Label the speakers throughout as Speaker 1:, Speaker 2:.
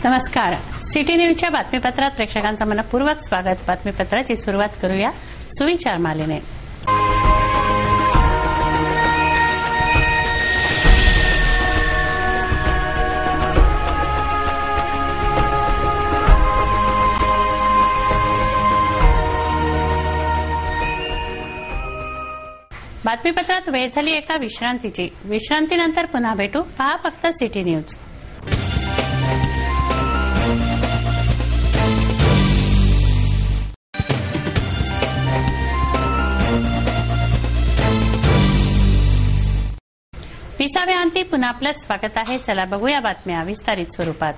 Speaker 1: नमस्कार. सिटी न्यूजच्या बातमीपत्रात प्रेक्षकांचं मनपूर्वक स्वागत. बातमीपत्राची सुरुवात करूया सुविचार मालेने. बातमीपत्रात वेळ झाली एका विश्रांतीची. विश्रांतीनंतर पुन्हा भेटू. पहा फक्त सिटी न्यूज. विसाव्या अंती पुन्हा आपलं स्वागत आहे. चला बघूया बातम्या विस्तारित स्वरूपात.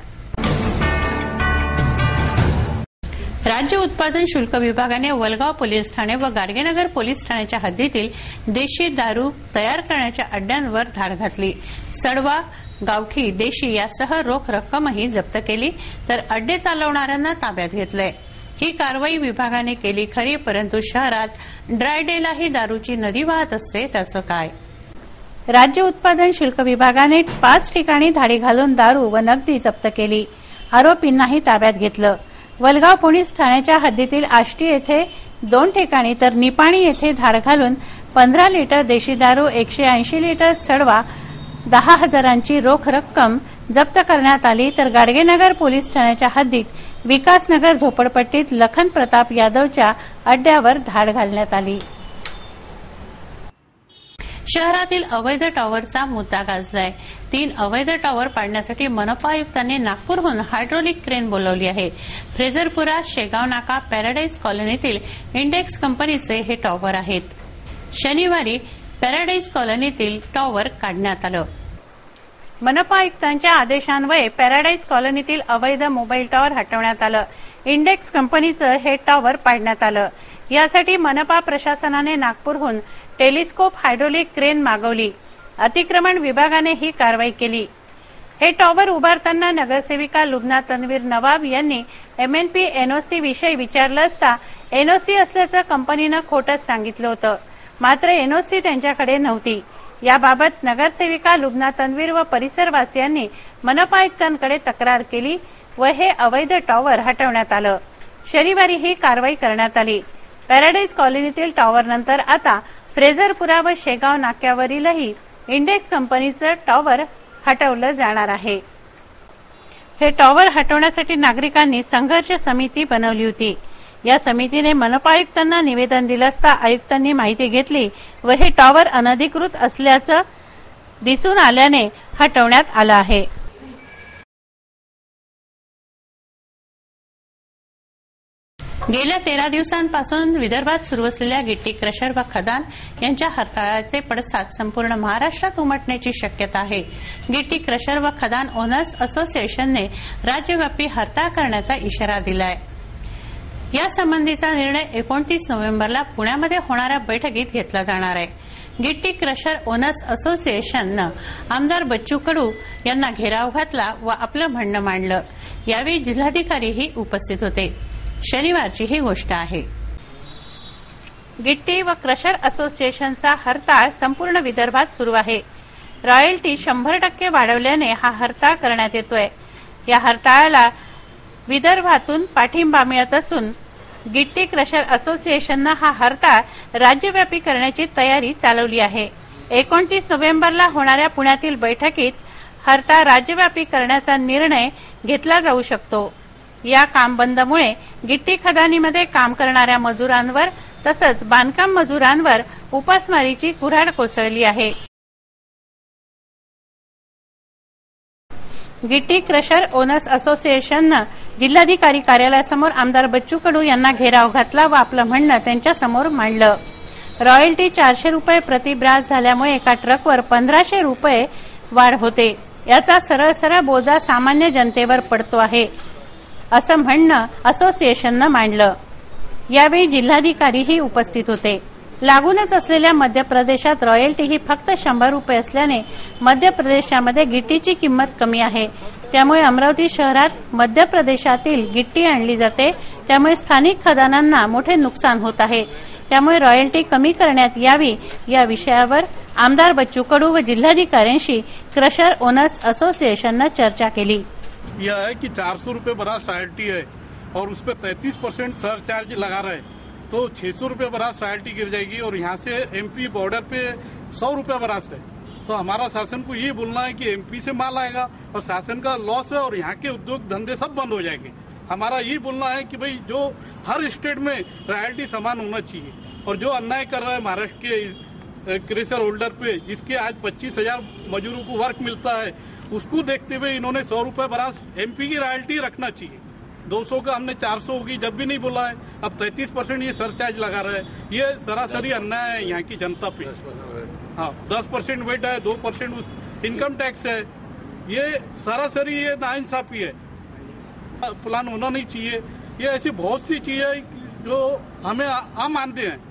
Speaker 1: राज्य उत्पादन शुल्क विभागाने वलगाव पोलीस ठाणे व गाडगेनगर पोलीस ठाण्याच्या हद्दीतील देशी दारू तयार करण्याच्या अड्ड्यांवर धाड घातली. सडवा, गावठी, देशी यासह रोख रक्कमही जप्त केली, तर अड्डे चालवणाऱ्यांना ताब्यात घेतलंय. ही कारवाई विभागाने केली खरी, परंतु शहरात ड्राय डेलाही दारूची नदी वाहत असते. त्याचं काय? राज्य उत्पादन शुल्क विभागाने 5 ठिकाणी धाडी घालून दारू व नगदी जप्त केली. आरोपींनाही ताब्यात घेतलं. वलगाव पोलीस ठाण्याच्या हद्दीतील आष्टी येथे 2 ठिकाणी तर निपाणी येथे धाड घालून 15 लिटर देशी दारू, 180 लिटर सडवा, 10,000ची रोख रक्कम जप्त करण्यात आली. तर गाडगेनगर पोलीस ठाण्याच्या हद्दीत विकासनगर झोपडपट्टीत लखन प्रताप यादवच्या अड्ड्यावर धाड घालण्यात आली. शहरातील अवैध टॉवरचा मुद्दा गाजलाय. 3 अवैध टॉवर पाडण्यासाठी मनपा आयुक्तांनी नागपूरहून हायड्रोलिक क्रेन बोलावली आहे. फ्रेझरपुरा, शेगाव नाका, पॅराडाईज कॉलनीतील इंडेक्स कंपनीचे हे टॉवर आहेत. शनिवारी पॅराडाईज कॉलनीतील टॉवर काढण्यात आलं. मनपा आयुक्तांच्या आदेशान्वये पॅराडाईज कॉलनीतील अवैध मोबाईल टॉवर हटवण्यात आलं. इंडेक्स कंपनीचं हे टॉवर पाडण्यात आलं. यासाठी मनपा प्रशासनाने नागपूरहून टेलिस्कोप हायड्रोलिक क्रेन मागवली. अतिक्रमण विभागाने ही कारवाई केली. हे टॉवर उभारताना नगरसेविका लुबना तन्वीर नवाब यांनी MNP NOC विषयी विचारलं असता NOC असल्याचं कंपनीनं खोटंच सांगितलं होतं. मात्र NOC त्यांच्याकडे नव्हती. याबाबत नगरसेविका लुबना तन्वीर व परिसरवासियांनी मनपा आयुक्तांकडे तक्रार केली व हे अवैध टॉवर हटवण्यात आलं. शनिवारी ही कारवाई करण्यात आली. पॅराडाईज कॉलनीतील टॉवरनंतर आता फ्रेझरपुरा व शेगाव नाक्यावरीलही इंडेक्स कंपनीचं टॉवर हटवलं जाणार आहे. हे टॉवर हटवण्यासाठी नागरिकांनी संघर्ष समिती बनवली होती. या समितीने मनपा आयुक्तांना निवेदन दिलं असता आयुक्तांनी माहिती घेतली व हे टॉवर अनधिकृत असल्याचं दिसून आल्याने हटवण्यात आलं आहे. गेल्या 13 दिवसांपासून विदर्भात सुरू असलेल्या गिट्टी क्रशर व खदान यांच्या हरताळाचे पडसाद संपूर्ण महाराष्ट्रात उमटण्याची शक्यता आहे. गिट्टी क्रशर व खदान ओनर्स असोसिएशनने राज्यव्यापी हरताळ करण्याचा इशारा दिलाय. यासंबंधीचा निर्णय 29 नोव्हेंबरला पुण्यामध्ये होणाऱ्या बैठकीत घेतला जाणार आहे. गिट्टी क्रशर ओनर्स असोसिएशननं आमदार बच्चू कडू यांना घेराव घातला व आपलं म्हणणं मांडलं. यावेळी जिल्हाधिकारीही उपस्थित होते. शनिवारची ही गोष्ट आहे. गिट्टी व क्रशर असोसिएशनचा हरताळ संपूर्ण विदर्भात सुरू आहे. रॉयल्टी 100% वाढवल्याने हा हरताळ करण्यात येतोय. या हरताळाला विदर्भातून पाठिंबा मिळत असून गिट्टी क्रशर असोसिएशननं हा हरताळ राज्यव्यापी करण्याची तयारी चालवली आहे. 29 नोव्हेंबरला होणाऱ्या पुण्यातील बैठकीत हरताळ राज्यव्यापी करण्याचा निर्णय घेतला जाऊ शकतो. या काम बंदमुळे गिट्टी खदानीमध्ये काम करणाऱ्या मजुरांवर तसंच बांधकाम मजुरांवर उपासमारीची कुऱ्हाड कोसळली आहे. गिट्टी क्रशर ओनर्स असोसिएशननं जिल्हाधिकारी कार्यालयासमोर आमदार बच्चू कडू यांना घेराव घातला व आपलं म्हणणं त्यांच्यासमोर मांडलं. रॉयल्टी 400 रुपये प्रति ब्रास झाल्यामुळे एका ट्रकवर 1500 रुपये वाढ होते. याचा सरळ बोजा सामान्य जनतेवर पडतो आहे असं म्हणणं असोसिएशननं मांडलं. यावेळी जिल्हाधिकारीही उपस्थित होते. लागूनच असलेल्या मध्य प्रदेशात रॉयल्टी ही फक्त 100 रुपये असल्याने मध्य प्रदेशामध्ये गिट्टीची किंमत कमी आहे. त्यामुळे अमरावती शहरात मध्य प्रदेशातील गिट्टी आणली जाते. त्यामुळे स्थानिक खदानांना मोठे नुकसान होत आहे. त्यामुळे रॉयल्टी कमी करण्यात यावी या विषयावर आमदार बच्चू कडू व जिल्हाधिकाऱ्यांशी क्रशर ओनर्स असोसिएशननं चर्चा केली.
Speaker 2: यह है कि 400 रुपये बरास रॉयल्टी है और उस पर 33% सरचार्ज लगा रहे, तो 600 रुपये बरास रॉयल्टी गिर जाएगी और यहाँ से एमपी बॉर्डर पे 100 रुपये बरास है। तो हमारा शासन को ये बोलना है कि एमपी से माल आएगा और शासन का लॉस है और यहाँ के उद्योग धंधे सब बंद हो जाएंगे। हमारा ये बोलना है कि भाई जो हर स्टेट में रॉयल्टी समान होना चाहिए और जो अन्याय कर रहा है महाराष्ट्र के क्रेशर होल्डर पे, जिसके आज 25,000 मजदूरों को वर्क मिलता है, उसको देखते हुए इन्होंने 100 रुपये बरास एमपी की रॉयल्टी रखना चाहिए। 200 का हमने 400 होगी जब भी नहीं बोला है, अब 33% ये सरचार्ज लगा रहा है। ये सरासरी अन्याय है यहाँ की जनता पे। हाँ, 10% वेट है, 2% इनकम टैक्स है, ये सरासरी ये नाइंसाफी है। प्लान होना नहीं चाहिए। ये ऐसी बहुत सी चीजें जो हमें हम मानते हैं।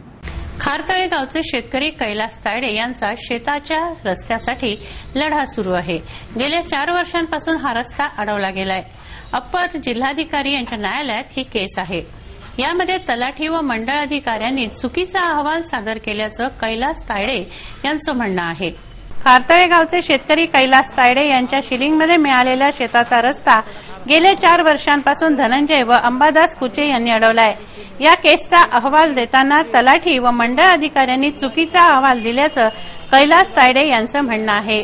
Speaker 1: खारतळे गावचे शेतकरी कैलास तायडे यांचा शेताच्या रस्त्यासाठी लढा सुरू आहे। गेल्या 4 वर्षांपासून हा रस्ता अडवला गेलाय। अप्पर जिल्हाधिकारी यांच्या न्यायालयात ही केस आहे। यामध्ये तलाठी व मंडळ अधिकाऱ्यांनी चुकीचा अहवाल सादर केल्याचं कैलास तायडे यांचं म्हणणं आहे। खारतळे गावचे शेतकरी कैलास तायडे यांच्या शिलिंगमध्ये मिळालेल्या शेताचा रस्ता गेल्या 4 वर्षांपासून धनंजय व अंबादास कुचे यांनी अडवलाय। या केसचा अहवाल देताना तलाठी व मंडळ अधिकाऱ्यांनी चुकीचा अहवाल दिल्याचं कैलास तायडे यांचं म्हणणं आहे।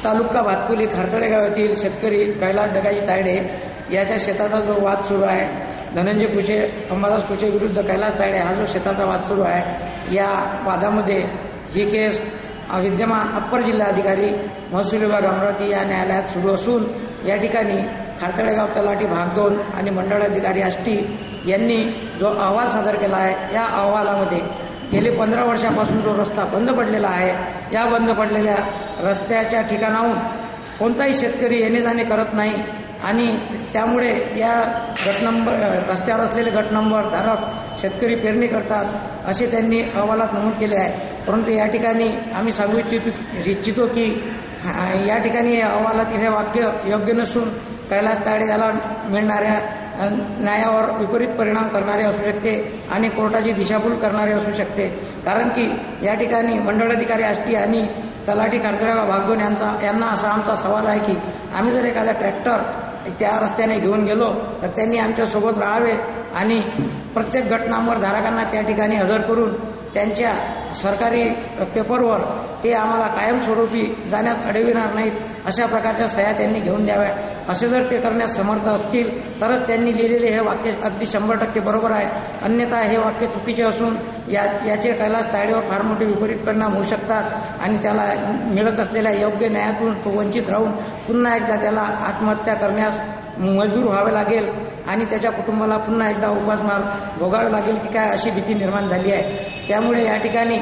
Speaker 3: तालुका भातकुली खारतळे गावातील शेतकरी कैलास डगाजी तायडे याच्या शेताचा जो वाद सुरू आहे, धनंजय कुचे अंबादास कुचे विरुद्ध कैलास तायडे हा जो शेताचा वाद सुरू आहे, या वादामध्ये ही केस विद्यमान अप्पर जिल्हाधिकारी महसूल विभाग अमरावती या न्यायालयात सुरू असून या ठिकाणी खारतळेगाव तलाठी भाग 2 आणि मंडळ अधिकारी आष्टी यांनी जो अहवाल सादर केला आहे, या अहवालामध्ये गेले 15 वर्षापासून जो रस्ता बंद पडलेला आहे, या बंद पडलेल्या रस्त्याच्या ठिकाणाहून कोणताही शेतकरी येणे जाणे करत नाही आणि त्यामुळे या रस्त्यावर असलेले गट नंबर धारक शेतकरी पेरणी करतात असे त्यांनी अहवालात नमूद केले आहे। परंतु या ठिकाणी आम्ही सांगू इच्छितो की या ठिकाणी अहवालातील हे वाक्य योग्य नसून कैलास तायडे याला मिळणाऱ्या न्यायावर विपरीत परिणाम करणारे असू शकते आणि कोर्टाची दिशाभूल करणारे असू शकते। कारण की या ठिकाणी मंडळ अधिकारी आष्टी आणि तलाठी खारतळेगाव भाग 2 यांना असा आमचा सवाल आहे की आम्ही जर एखादा ट्रॅक्टर त्या रस्त्याने घेऊन गेलो तर त्यांनी आमच्या सोबत राहावे आणि प्रत्येक गट नंबर धारकांना त्या ठिकाणी हजर करून त्यांच्या सरकारी पेपरवर ते आम्हाला कायमस्वरूपी जाण्यास अडविणार नाहीत अशा प्रकारच्या सह्या त्यांनी घेऊन द्याव्या। असे जर ते करण्यास समर्थ असतील तरच त्यांनी लिहिलेले हे वाक्य अगदी 100% बरोबर आहे, अन्यथा हे वाक्य चुकीचे असून याचे कैलास तायडेवर फार मोठे विपरीत परिणाम होऊ शकतात आणि त्याला मिळत असलेल्या योग्य न्यायातून तो वंचित राहून पुन्हा एकदा त्याला आत्महत्या करण्यास मजबूर व्हावे लागेल आणि त्याच्या कुटुंबाला पुन्हा एकदा उपासमार भोगावे लागेल की काय अशी भीती निर्माण झाली आहे। त्यामुळे या ठिकाणी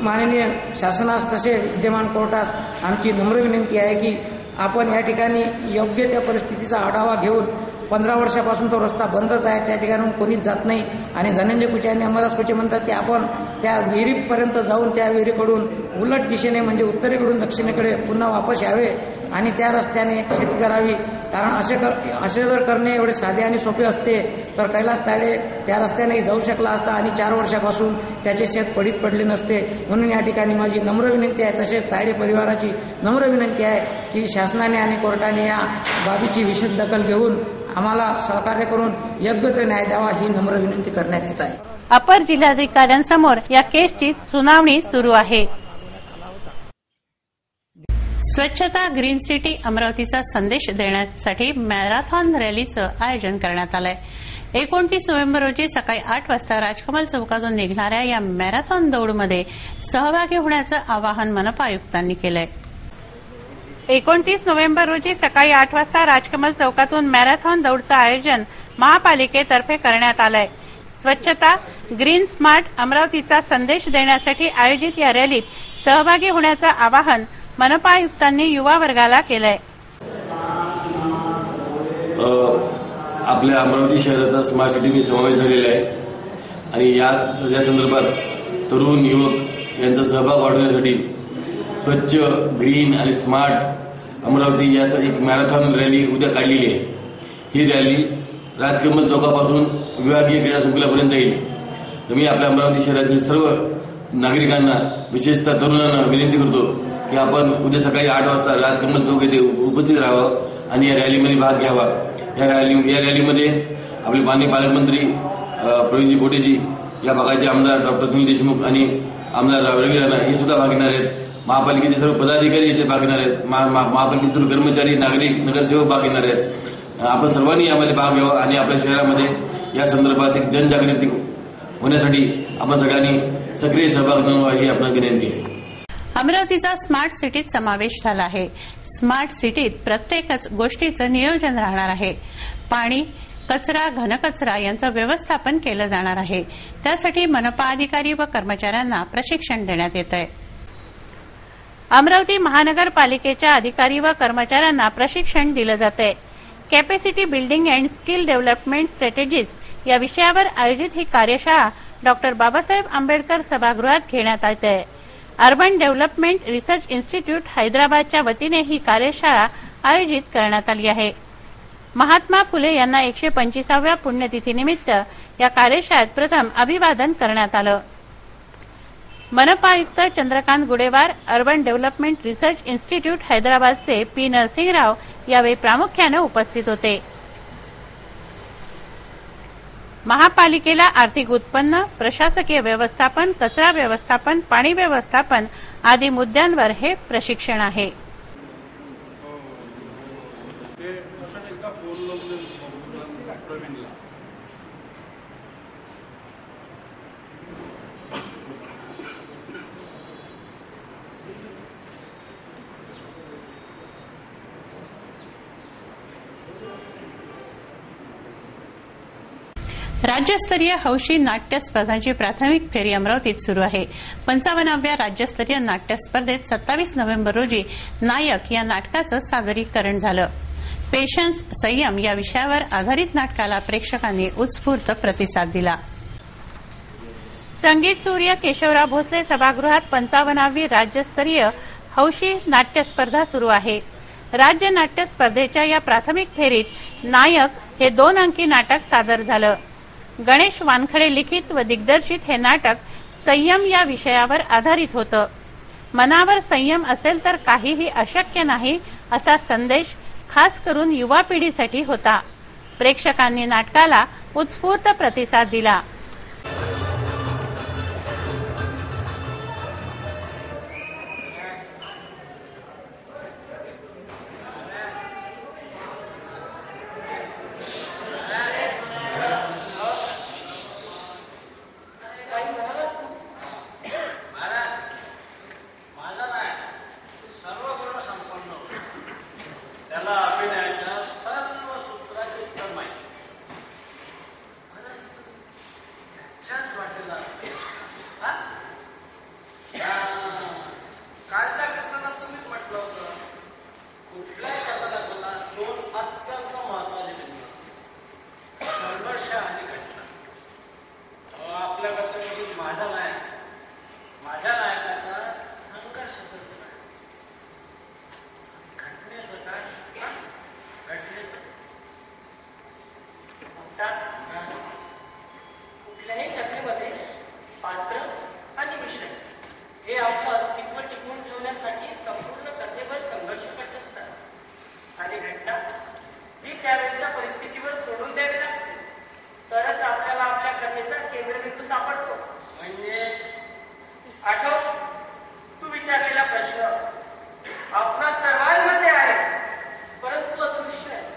Speaker 3: माननीय शासनास तसे विद्यमान कोर्टास आमची नम्र विनंती आहे की आपण या ठिकाणी योग्य त्या परिस्थितीचा आढावा घेऊन 15 वर्षापासून तो रस्ता बंदच आहे, त्या ठिकाणून कोणीच जात नाही आणि धनंजय कुचे आणि अंबादास कुचे म्हणतात की आपण त्या विहिरीपर्यंत जाऊन त्या विहिरीकडून उलट दिशेने म्हणजे उत्तरेकडून दक्षिणेकडे पुन्हा वापस यावे आणि त्या रस्त्याने शेती करावी। कारण असे जर करणे एवढे साधे आणि सोपे असते तर कैलास तायडे त्या रस्त्याने जाऊ शकला असता आणि 4 वर्षापासून त्याचे शेत पडीत पडले नसते। म्हणून या ठिकाणी माझी नम्र विनंती आहे, तसेच तायडे परिवाराची नम्र विनंती आहे की शासनाने आणि कोर्टाने या बाबीची विशेष दखल घेऊन आम्हाला सहकार्य करून योग्य तो न्याय द्यावा ही नम्र विनंती करण्यात येत आहे।
Speaker 1: अपर जिल्हाधिकाऱ्यांसमोर या केसची सुनावणी सुरू आहे। स्वच्छता ग्रीन सिटी अमरावतीचा संदेश देण्यासाठी मॅरेथॉन रॅलीचं आयोजन करण्यात आलंय। 29 नोव्हेंबर रोजी सकाळी 8 वाजता राजकमल चौकातून निघणाऱ्या या मॅरेथॉन दौडमध्ये सहभागी होण्याचं आवाहन मनपा आयुक्तांनी केलंय। 29 नोव्हेंबर रोजी सकाळी 8 वाजता राजकमल चौकातून मॅरेथॉन दौडचं आयोजन महापालिकेतर्फे करण्यात आलंय। स्वच्छता ग्रीन स्मार्ट अमरावतीचा संदेश देण्यासाठी आयोजित या रॅलीत सहभागी होण्याचं आवाहन मनपा आयुक्तांनी युवा वर्गाला केलंय।
Speaker 4: आपल्या अमरावती शहराचा स्मार्ट सिटीने समावेश झालेला आहे आणि या संदर्भात तरुण युवक यांचा सहभाग वाढवण्यासाठी स्वच्छ ग्रीन आणि स्मार्ट अमरावती याचा एक मॅरेथॉन रॅली उद्या काढलेली आहे। ही रॅली राजकमल चौकापासून विभागीय क्रीडा संकुलापर्यंत जाईल। तर मी आपल्या अमरावती शहरातील सर्व नागरिकांना विशेषतः तरुणांना विनंती करतो की आपण उद्या सकाळी 8 वाजता राजकमल चौक येथे उपस्थित राहावं आणि या रॅलीमध्ये भाग घ्यावा। या रॅलीमध्ये आपले माननीय पालकमंत्री प्रवीणजी पोटेजी, या भागाचे आमदार डॉक्टर सुनील देशमुख आणि आमदार रवी राणा हे सुद्धा भाग घेणार आहेत। महापालिकेचे सर्व पदाधिकारी इथे भाग घेणार आहेत। महापालिकेचे सर्व कर्मचारी, नागरिक, नगरसेवक भाग घेणार आहेत। आपण सर्वांनी यामध्ये भाग घ्यावा आणि आपल्या शहरामध्ये या संदर्भात एक जनजागृती होण्यासाठी आपण सगळ्यांनी सक्रिय सहभाग नोंदवावा ही आपली विनंती आहे।
Speaker 1: अमरावतीचा स्मार्ट सिटीत समावेश झाला आहे। स्मार्ट सिटीत प्रत्येकच गोष्टीचं नियोजन राहणार आहे। पाणी, कचरा, घनकचरा यांचं व्यवस्थापन केलं जाणार आहे। त्यासाठी मनपा अधिकारी व कर्मचाऱ्यांना प्रशिक्षण देण्यात येत आहे। अमरावती महानगरपालिकेच्या अधिकारी व कर्मचाऱ्यांना प्रशिक्षण दिलं जाते। Capacity building and skill development strategies या विषयावर आयोजित ही कार्यशाळा डॉक्टर बाबासाहेब आंबेडकर सभागृहात घेण्यात आली आहे। अर्बन डेव्हलपमेंट रिसर्च इन्स्टिट्यूट हैदराबादच्या वतीने ही कार्यशाळा आयोजित करण्यात आली आहे। महात्मा फुले यांना 125व्या पुण्यतिथीनिमित्त या कार्यशाळेत प्रथम अभिवादन करण्यात आलं। मनपा आयुक्त Chandrakant Gudewar, urban development research institute हैदराबादचे पी नरसिंहराव यावेळी प्रामुख्याने उपस्थित होते। महापालिकेला आर्थिक उत्पन्न, प्रशासकीय व्यवस्थापन, कचरा व्यवस्थापन, पाणी व्यवस्थापन आदी मुद्द्यांवर हे प्रशिक्षण आहे। राज्यस्तरीय हौशी नाट्य स्पर्धांची प्राथमिक फेरी अमरावतीत सुरू आहे। 55व्या राज्यस्तरीय नाट्य स्पर्धेत 27 नोव्हेंबर रोजी नायक या नाटकाचं सादरीकरण झालं। पेशन्स, संयम या विषयावर आधारित नाटकाला प्रेक्षकांनी उत्स्फूर्त प्रतिसाद दिला। संगीत सूर्य केशवराव भोसले सभागृहात 55वी राज्यस्तरीय हौशी नाट्य स्पर्धा सुरू आहे। राज्य नाट्य स्पर्धेच्या या प्राथमिक फेरीत नायक हे 2 अंकी नाटक सादर झालं। गणेश वानखडे लिखित व दिग्दर्शित हे नाटक संयम या विषयावर आधारित होतं। मनावर संयम असेल तर काहीही अशक्य नाही असा संदेश खास करून युवा पिढीसाठी होता। प्रेक्षकांनी नाटकाला उत्स्फूर्त प्रतिसाद दिला।
Speaker 5: कुठल्याही कथेमध्ये पात्र आणि विषय हे आपलं अस्तित्व टिकवून ठेवण्यासाठी संपूर्ण कथेवर संघर्ष करत असतात आणि घटना ही त्यावेळच्या परिस्थितीवर सोडून द्यावी लागते, तरच आपल्याला आपल्या कथेचा केंद्रबिंदू सापडतो। म्हणजे आठव, तू विचारलेला प्रश्न आपणा सर्वांमध्ये आहे, परंतु अदृश्य आहे।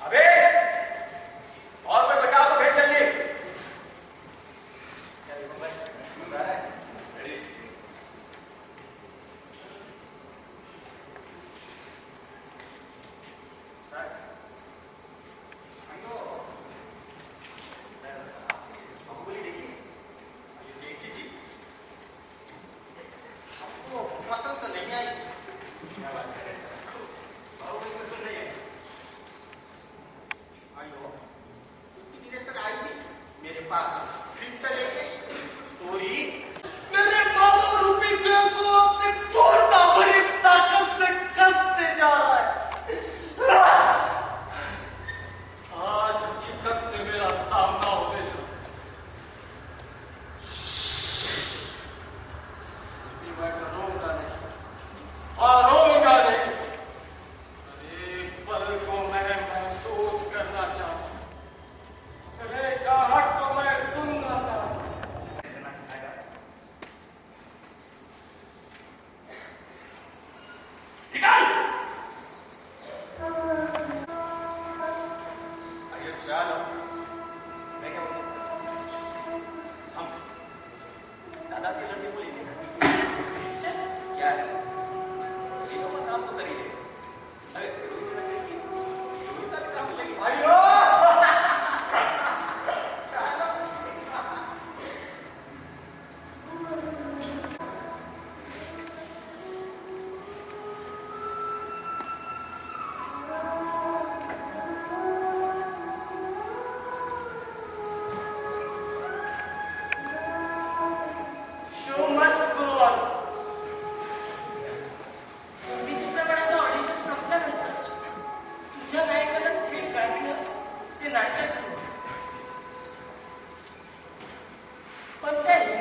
Speaker 5: अबे और कोई बचाओ तो भेज जल्दी। पसंद तो नहीं आई। क्या बात कर रहे हैं सर? बहुत पसंद नहीं आई। उसकी डायरेक्टर आई थी मेरे पास, स्क्रिप्ट लेके स्टोरी मेरे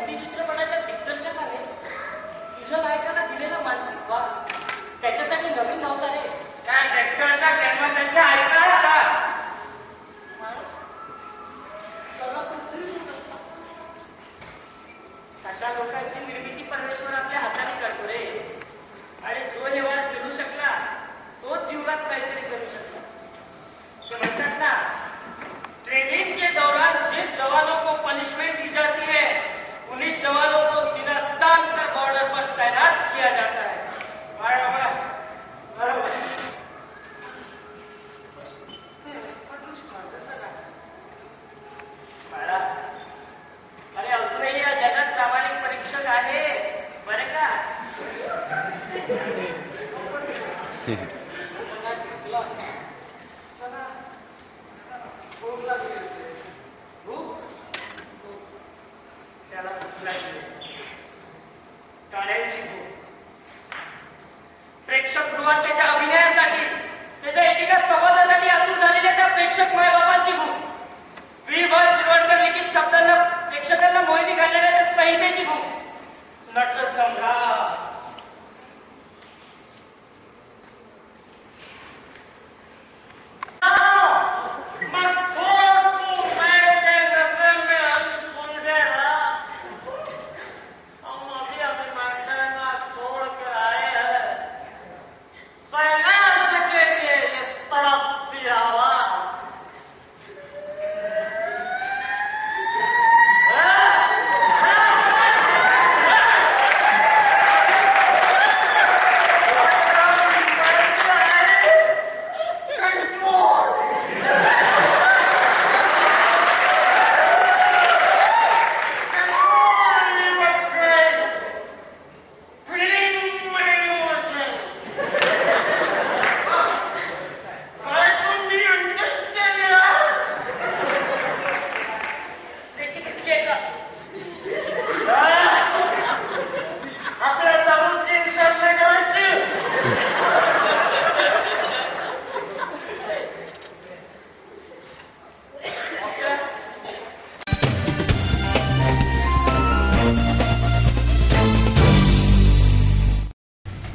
Speaker 5: हिंदी चित्रपटाच्या दिग्दर्शकाने तुझ्या नायकाला दिलेला मानसिक वाद त्याच्यासाठी नवीन नव्हता रे. त्या सेक्टरच्या निर्मात्यांच्या ऐका का अशा लोकांची निर्मिती परमेश्वर आपल्या हाताने करतो रे. आणि जो हे वाद झेलू शकला तोच जीवनात काहीतरी करू शकला. ते म्हणतात ना, ट्रेनिंग के दौरान जिन जवानों को पनिशमेंट दी जाती है उन्हीं जवानों को सीना तान कर बॉर्डर पर तैनात किया जाता है. बरोबर. अरे अजूनही या जगात प्रामाणिक परीक्षक आहे बरं का. त्याला भूक लागली, टाळ्यांची भूक. प्रेक्षक गृहात त्याच्या अभिनयासाठी, त्याच्या एकेका संवादासाठी आतुर झालेल्या त्या प्रेक्षक मायबापांची भूक. श्रीभा शिरवाडकर लिखित शब्दांना प्रेक्षकांना मोहिनी घालणाऱ्या त्या संहितेची भूक. नटसम्राट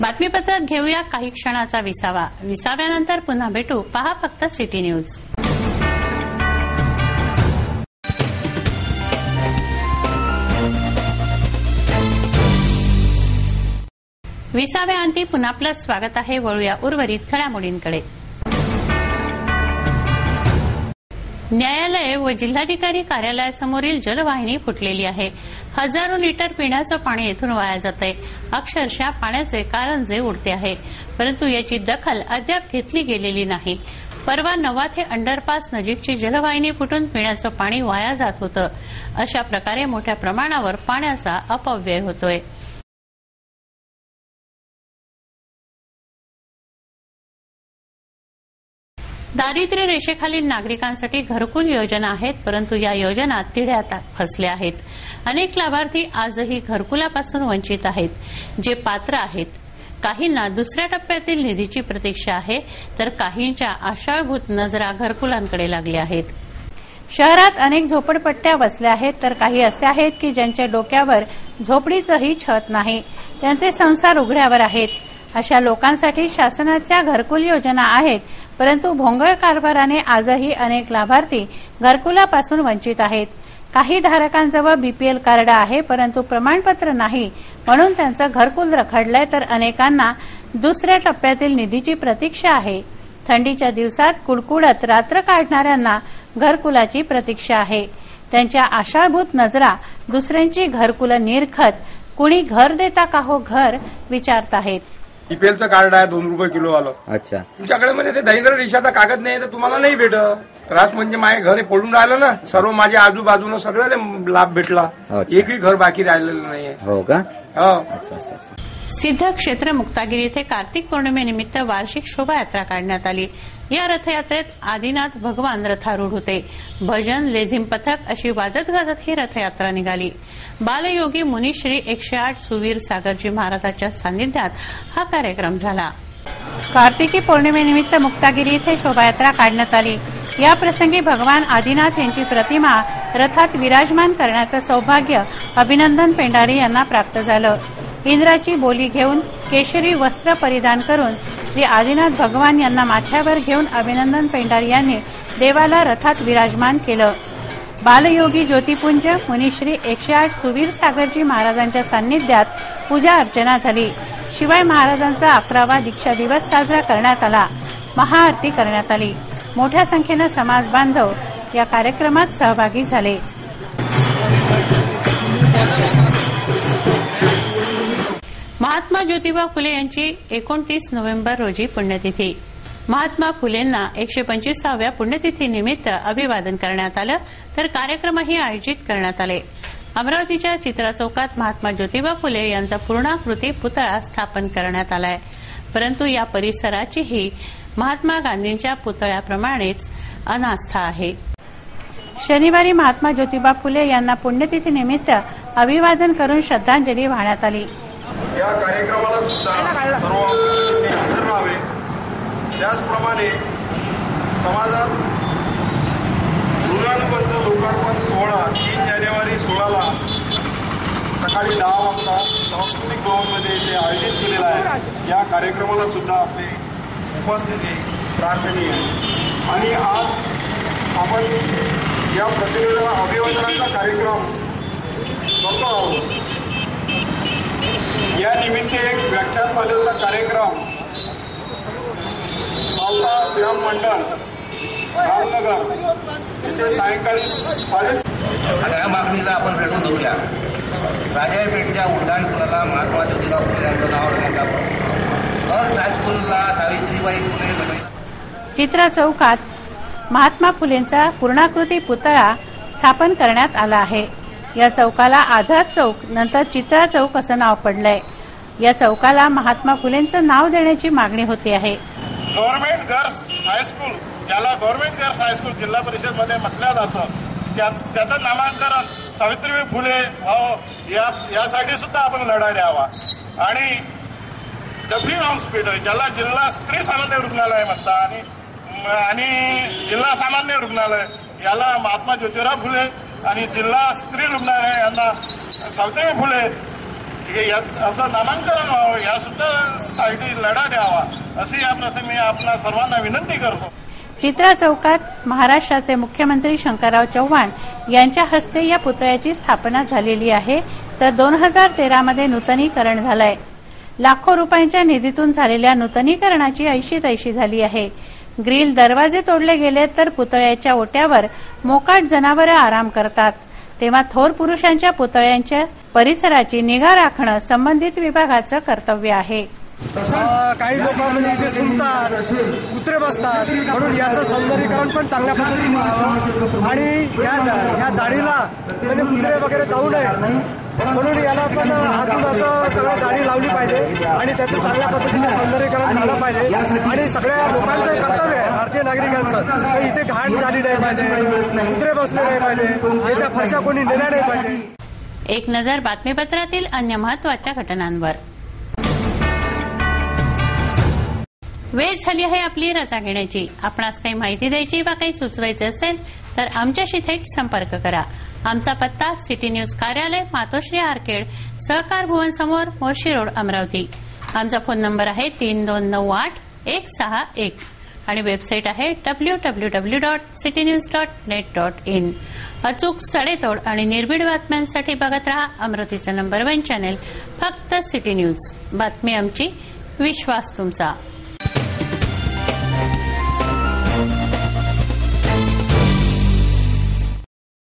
Speaker 1: बातमीपत्रात घेऊया काही क्षणाचा विसावा. विसाव्यानंतर पुन्हा भेटू. पहा फक्त सिटी न्यूज. विसाव्याअंती पुन्हा आपलं स्वागत आहे. वळूया उर्वरित घडामोडींकडे. न्यायालय व जिल्हाधिकारी कार्यालयासमोरील जलवाहिनी फुटलेली आहे. हजारो लिटर पिण्याचं पाणी येथून वाया जातंय. अक्षरशः पाण्याचे कारंजे उडते आहे, परंतु याची दखल अद्याप घेतली गेलेली नाही. परवा नवाथे अंडरपास नजीकची जलवाहिनी फुटून पिण्याचं पाणी वाया जात होतं. अशा प्रकारे मोठ्या प्रमाणावर पाण्याचा अपव्यय होतोय. दारिद्र्य रेषेखालील नागरिकांसाठी घरकुल योजना आहेत, परंतु या योजना तिढ्यात फसल्या आहेत. अनेक लाभार्थी आजही घरकुलापासून वंचित आहेत. जे पात्र आहेत, काहींना दुसऱ्या टप्प्यातील निधीची प्रतीक्षा आहे, तर काहींच्या आशाळभूत नजरा घरकुलांकडे लागल्या आहेत. शहरात अनेक झोपडपट्ट्या वसल्या आहेत, तर काही असे आहेत की ज्यांच्या डोक्यावर झोपडीचंही छत नाही. त्यांचे संसार उघड्यावर आहेत. अशा लोकांसाठी शासनाच्या घरकुल योजना आहेत, परंतु भोंगळ कारभाराने आजही अनेक लाभार्थी घरकुलापासून वंचित आहेत. काही धारकांजवळ बीपीएल कार्ड आहे, परंतु प्रमाणपत्र नाही, म्हणून त्यांचं घरकुल रखडलंय. तर अनेकांना दुसऱ्या टप्प्यातील निधीची प्रतीक्षा आहे. थंडीच्या दिवसात कुडकुडत रात्र काढणाऱ्यांना घरकुलाची प्रतीक्षा आहे. त्यांच्या आशाभूत नजरा दुसऱ्यांची घरकुलं निरखत कुणी घर देता का हो घर विचारत आहेत.
Speaker 6: बीपीएलचं कार्ड आहे 2 रुपये किलो आलं.
Speaker 7: अच्छा,
Speaker 6: तुमच्याकडे म्हणजे ते दारिद्र्य रेषाचा कागद नाही तर तुम्हाला नाही भेटत. त्रास म्हणजे माझे घर पडून राहिलं ना, सर्व माझ्या आजूबाजूनं सगळ्याला लाभ भेटला.
Speaker 7: अच्छा.
Speaker 6: एकही घर बाकी राहिलेलं नाहीये.
Speaker 7: हो का?
Speaker 6: हो.
Speaker 7: अच्छा अच्छा अच्छा.
Speaker 1: सिद्धक्षेत्र मुक्तागिरी येथे कार्तिक पौर्णिमेनिमित्त वार्षिक शोभायात्रा काढण्यात आली. या रथयात्रेत आदिनाथ भगवान रथारूढ होते. भजन, लेझिम पथक अशी वाजत गाजत ही रथयात्रा निघाली. बालयोगी मुनिश्री 108 सुवीर सागरजी महाराजांच्या सान्निध्यात हा कार्यक्रम झाला. कार्तिकी पौर्णिमेनिमित्त मुक्तागिरी येथे शोभायात्रा काढण्यात आली. या प्रसंगी भगवान आदिनाथ यांची प्रतिमा रथात विराजमान करण्याचं सौभाग्य अभिनंदन पेंढारी यांना प्राप्त झालं. इंद्राची बोली घेऊन केशरी वस्त्र परिधान करून श्री आदिनाथ भगवान यांना माथ्यावर घेऊन अभिनंदन पेंढारी यांनी देवाला रथात विराजमान केलं. बालयोगी ज्योतिपुंज मुनिश्री 108 सुवीर सागरजी महाराजांच्या सान्निध्यात पूजा अर्चना झाली. शिवाय महाराजांचा 11वा दीक्षा दिवस साजरा करण्यात आला. महाआरती करण्यात आली. मोठ्या संख्येनं समाज बांधव या कार्यक्रमात सहभागी झाले. महात्मा ज्योतिबा फुले यांची 29 नोव्हेंबर रोजी पुण्यतिथी. महात्मा फुलेंना 125व्या पुण्यतिथीनिमित्त अभिवादन करण्यात आलं, तर कार्यक्रमही आयोजित करण्यात आले. अमरावतीच्या चित्रा चौकात महात्मा ज्योतिबा फुले यांचा पूर्णाकृती पुतळा स्थापन करण्यात आलाय. परंतु या परिसराचीही महात्मा गांधींच्या पुतळ्याप्रमाणेच अनास्था आहे. शनिवारी महात्मा ज्योतिबा फुले यांना पुण्यतिथीनिमित्त अभिवादन करून श्रद्धांजली वाहण्यात आली.
Speaker 7: या कार्यक्रमाला सुद्धा सर्व हजर राहावे. त्याचप्रमाणे समाजात ऋणानुबंध लोकार्पण सोहळा 3 जानेवारी 16ला सकाळी 10 वाजता सांस्कृतिक भवनमध्ये जे आयोजित केलेलं आहे, या कार्यक्रमाला सुद्धा आपली उपस्थिती प्रार्थनीय आहे. आणि आज आपण या प्रतिमेला अभिवादनाचा कार्यक्रम करतो आहोत. या निमित्त एक व्याख्यानमालेचा कार्यक्रम सावता ग्राम मंडळ रामनगर येथे सायंकाळी 7:30
Speaker 8: या मागणीला आपण भेटून धरूया. राजापेठच्या उड्डाण पुलाला महात्मा ज्योतिबा फुले यांचं नाव देण्यात यावं. गर्ल्स हायस्कूलला सावित्रीबाई फुले नगर.
Speaker 1: चित्रा चौकात महात्मा फुलेंचा पूर्णाकृती पुतळा स्थापन करण्यात आला आहे. या चौकाला आझाद चौक नंतर चित्रा चौक असं नाव पडलंय. या चौकाला महात्मा फुलेंचं नाव देण्याची मागणी होती आहे.
Speaker 2: गव्हर्नमेंट गर्ल्स हायस्कूल, ज्याला गव्हर्नमेंट गर्ल्स हायस्कूल जिल्हा परिषद मध्ये म्हटलं जातं, त्याचं नामांकन सावित्रीबाई फुले यासाठी सुद्धा आपण लढा द्यावा. आणि डब्ल्यू हॉस्पिटल, ज्याला जिल्हा स्त्री सामान्य रुग्णालय म्हणतात, आणि जिल्हा सामान्य रुग्णालय याला महात्मा ज्योतिराव फुले आणि जिल्हा स्त्री रुग्णालय यांना सावित्रीबाई फुले असं नामांकन व्हावं, या सुद्धा साठी लढा द्यावा अशी या प्रसंगी आपल्या सर्वांना विनंती करतो.
Speaker 1: चित्रा चौकात महाराष्ट्राचे मुख्यमंत्री शंकरराव चव्हाण यांच्या हस्ते या पुतळ्याची स्थापना झालेली आहे, तर 2013 मध्ये नूतनीकरण झालंय. लाखो रुपयांच्या निधीतून झालेल्या नूतनीकरणाची ऐशी झाली आहे. ग्रिल दरवाजे तोडले गेले, तर पुतळ्याच्या ओट्यावर मोकाट जनावरं आराम करतात. तेव्हा थोर पुरुषांच्या पुतळ्यांच्या परिसराची निगा राखणं संबंधित विभागाचं कर्तव्य आहे.
Speaker 9: काही लोक म्हणजे इथे घुमतात, कुत्रे बसतात, म्हणून याचं सौंदर्यीकरण पण चांगल्या पद्धतीने व्हावं. आणि या जाळीला म्हणजे कुत्रे वगैरे जाऊ नये म्हणून याला पण आतून असं सगळं जाळी लावली पाहिजे आणि त्याचं चांगल्या पद्धतीने सौंदर्यीकरण झालं पाहिजे. आणि सगळ्या लोकांचं कर्तव्य आहे, भारतीय नागरिकांचं, इथे घाण झाली नाही पाहिजे, कुत्रे बसले नाही पाहिजे, याच्या फरशा कोणी नेल्या नाही पाहिजे.
Speaker 1: एक नजर बातमीपत्रातील अन्य महत्वाच्या घटनांवर. वेळ झाली आहे आपली रजा घेण्याची. आपणास काही माहिती द्यायची वा काही सुचवायचे असेल तर आमच्याशी थेट संपर्क करा. आमचा पत्ता सिटी न्यूज कार्यालय, मातोश्री आर्केड, सहकार भुवन समोर, मोर्शी रोड, अमरावती. आमचा फोन नंबर आहे 3298-161 आणि वेबसाईट आहे www.citynews.net.in. अचूक सडेतोड आणि निर्भीड बातम्यांसाठी बघत रहा अमरावतीचा नंबर 1 चॅनेल, फक्त सिटी न्यूज. बातमी आमची, विश्वास तुमचा.